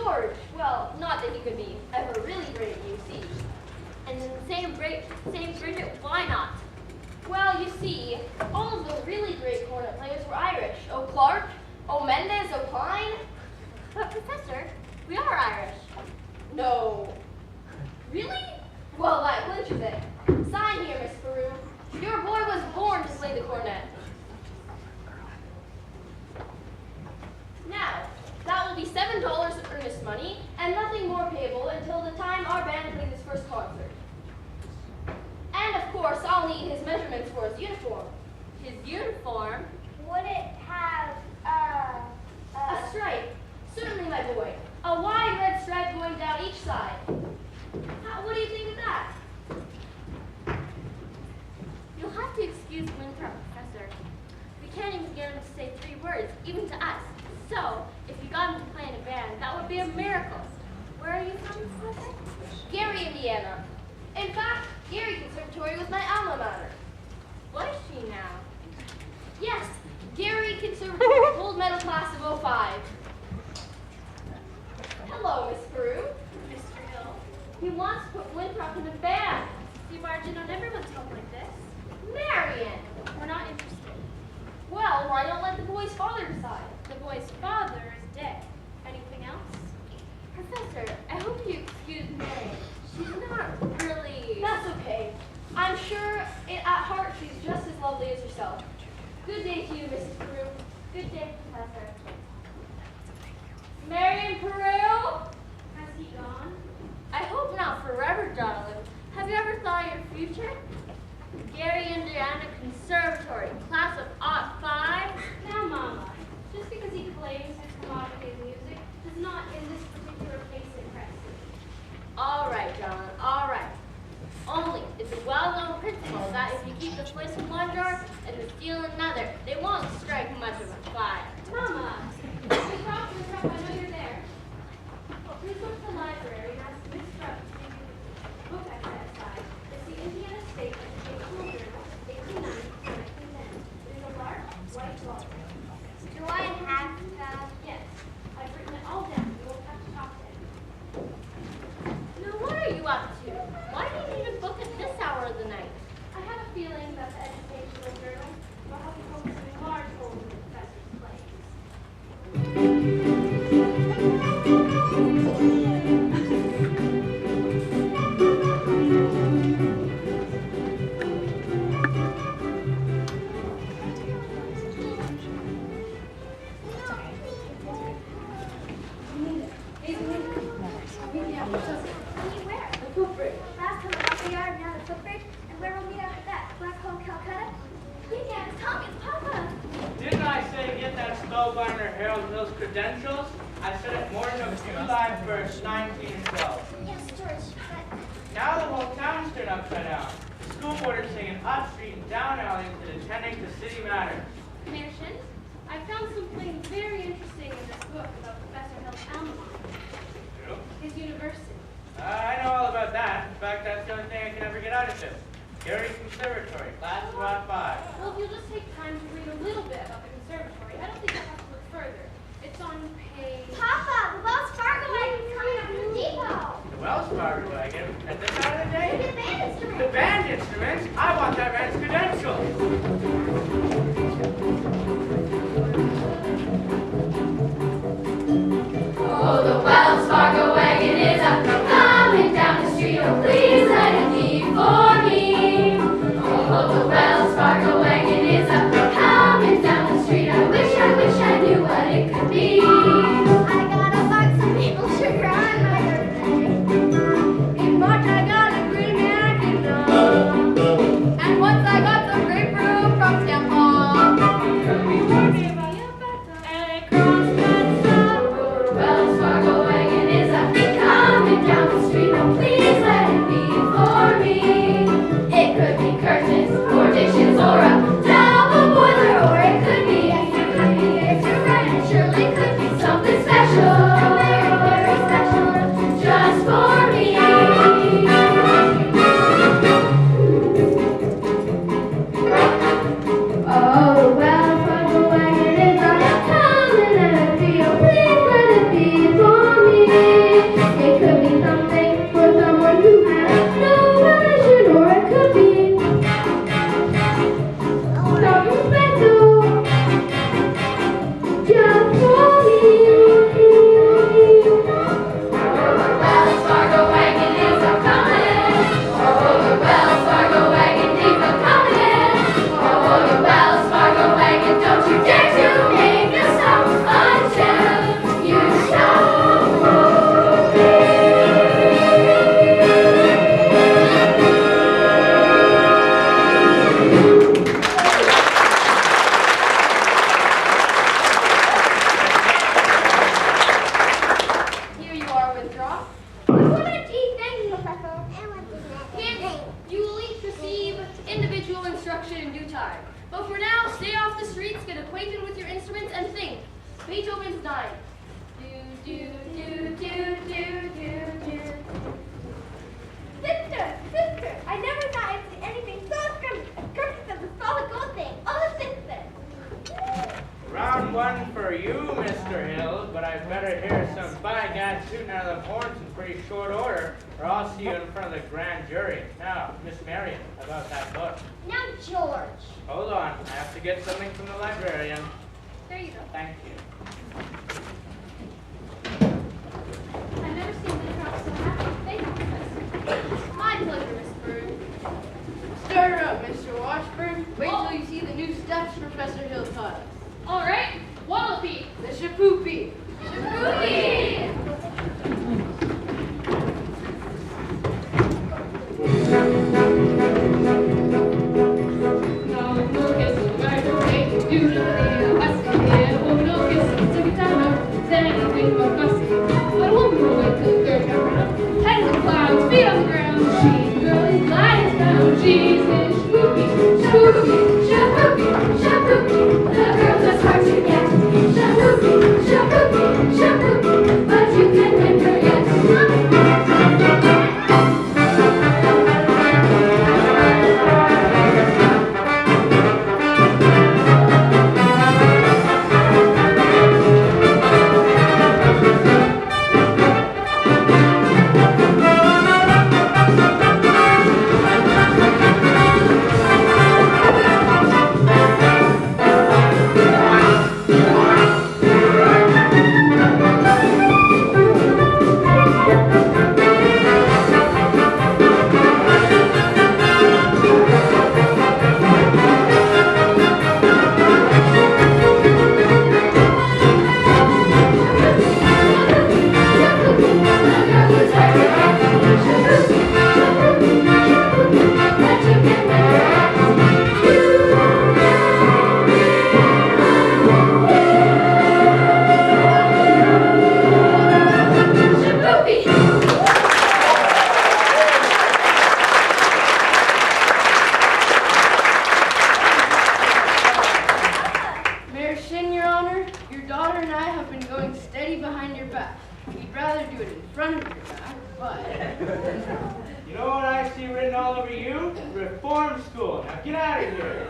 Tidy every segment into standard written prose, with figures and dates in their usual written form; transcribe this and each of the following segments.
George, well, not that he could be ever really great at UC. And then same Bridget, why not? Well, you see, all of the really great cornet players were Irish. O. Clark, O. Mendes, O. Pine. But Professor, we are Irish. No. Really? Well, that clinches it. Sign here, Miss Peru. Your boy was born to play the cornet. Now, that will be $7 of earnest money, and nothing more payable until the time our band plays its first concert. And of course, I'll need his measurements for his uniform. His uniform? Would it have A stripe. Certainly, my boy. A wide red stripe going down each side. What do you think of that? You'll have to excuse Winthrop, Professor. We can't even get him to say 3 words, even to us. So, if you got him to play in a band, that would be a miracle. Where are you from, Professor? Gary, Indiana. In fact, Gary Conservatory was my alma mater. Was she now? Yes, Gary Conservatory gold medal class of '05. Hello, Miss Peru. Mr. Hill? He wants to put Winthrop in a band. You barge in on everyone's home like this. Marion! We're not interested. Well, why don't let the boy's father decide? The boy's father is dead. Anything else? Professor, I hope you excuse Mary. She's not really... That's okay. I'm sure at heart she's just as lovely as yourself. Good day to you, Mrs. Peru. Good day, Professor. Marion Peru? Has he gone? I hope not forever, darling. Have you ever thought of your future? Gary, Indiana Conservatory, class of '05. Now, Mama, just because he claims his commodity of music does not, in this particular case, impress me. All right, darling, all right. Only, it's a well-known principle that if you keep the flies in one drawer and the steel in another, they won't strike much of a fire. Mama, Miss Rupp, I know you're there. Well, please go to the library and ask Miss Rupp to give you the book I set aside. It's the Indiana State Educational Journal, 1890 to 1910. It is a large, white volume. Do I have that? Yes, I've written it all down. You won't have to talk to him. Now, what are you up to? Why do you need a book at this hour of the night? I have a feeling that the educational journal will help you focus on a large role in the professor's plays. Last time I the yard, now the footbridge, and where we'll meet after that? Blackhole, Calcutta? Yeah, Tommy, it's Papa. Didn't I say get that Spellbinder Harold Mills credentials? I said it morning of July 1st, 1912. Yes, George, but... Now the whole town's turned upside down. The school board is singing up street and down alley instead of attending to city matters. Merchant, I found something very interesting in this book about Professor Hill's alma mater, True? his university. I know all about that. In fact, that's the only thing I can ever get out of him. Gary Conservatory, class of about 5. Well, if you'll just take time to read a little bit about the conservatory, I don't think you'll have to look further. It's on page... Papa, the Wells Fargo wagon's coming up from the depot. The Wells Fargo wagon at this hour of the Look day? at the band instruments. The band instruments? I want that band's credentials. Oh, the Wells Fargo wagon is up, coming down the street. Oh, please let it be for me. Oh, the Wells Fargo wagon is parents, get acquainted with your instruments, and think. Beethoven's 9. Do, do, do, do, do, do, do. Sister, I never thought I'd see anything so scrumptious as a solid gold thing. Oh, sister. Round one for you, Mr. Hill, but I better hear some by-God shooting out of the horns in pretty short order, or I'll see you in front of the grand jury. Now, Miss Marion, about that book. Now, George. Hold on, I have to get something from the librarian. There you go. Thank you. I've never seen Winthrop so happy. Thank you, Professor. My pleasure, Miss Bird. Stir her up, Mr. Washburn. Wait till you see the new steps Professor Hill taught us. All right, what'll it be? The shapoopy. But you can win her yet. You know what I see written all over you? Reform school. Now get out of here.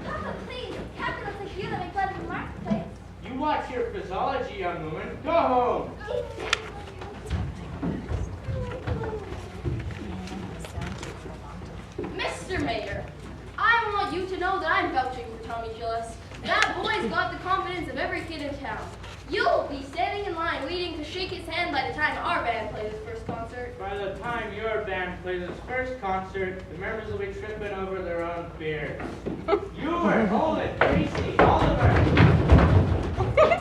Papa, please. Captain looks like you that make love in the marketplace. You watch your physiology, young woman. Go home. Mr. Mayor, I want you to know that I'm vouching for Tommy Gillis. That boy's got the confidence of every kid in town. You'll be standing in line waiting to shake his hand by the time our band plays its first concert. By the time your band plays its first concert, the members will be tripping over their own beers. Ewer, Olin, Tracy, Oliver.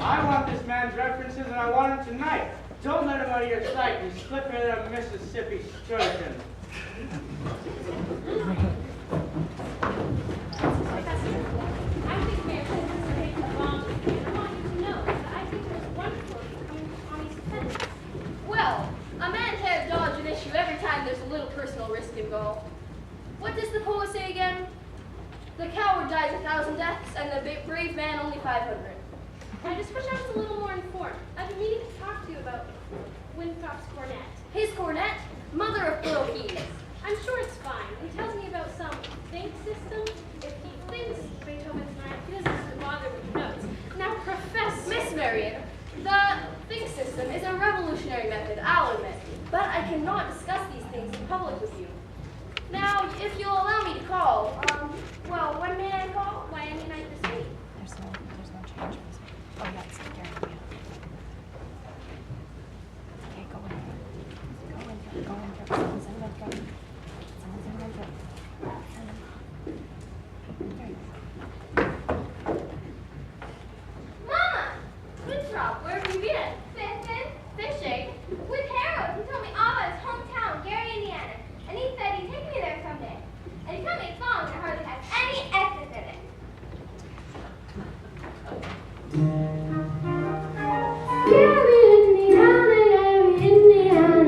I want this man's references and I want him tonight. Don't let him out of your sight. You slip into that Mississippi sturgeon. Professor, I think Mayor Kissm is making the wrong thing, and I want you to know that I think it was wonderful coming to Tommy's defense. Well, a man can't dodge an issue every time there's a little personal risk involved. What does the poet say again? The coward dies 1,000 deaths, and the brave man only 500. I just wish I was a little more informed. I've been meaning to talk to you about Winthrop's cornet. His cornet, mother of pearl keys. I'm sure it's fine. He tells me about some think system. If he thinks Beethoven's ninth, he doesn't have to bother with notes. Now, Professor... Miss Marion, the think system is a revolutionary method, I'll admit, but I cannot discuss these things in public with you. Now, if you'll allow me to call, well, when may I call? Why, any night this week. There's no change. Oh, yeah, it's Gary. Okay, go in there. Go in there. Someone's in there. Someone's in there. There you go. Mama! Winthrop, where have you been? Fishing with Harold. He told me all about his hometown, Gary, Indiana. And he said he'd take me there someday. And he told me it's long and it hardly has any S's in it.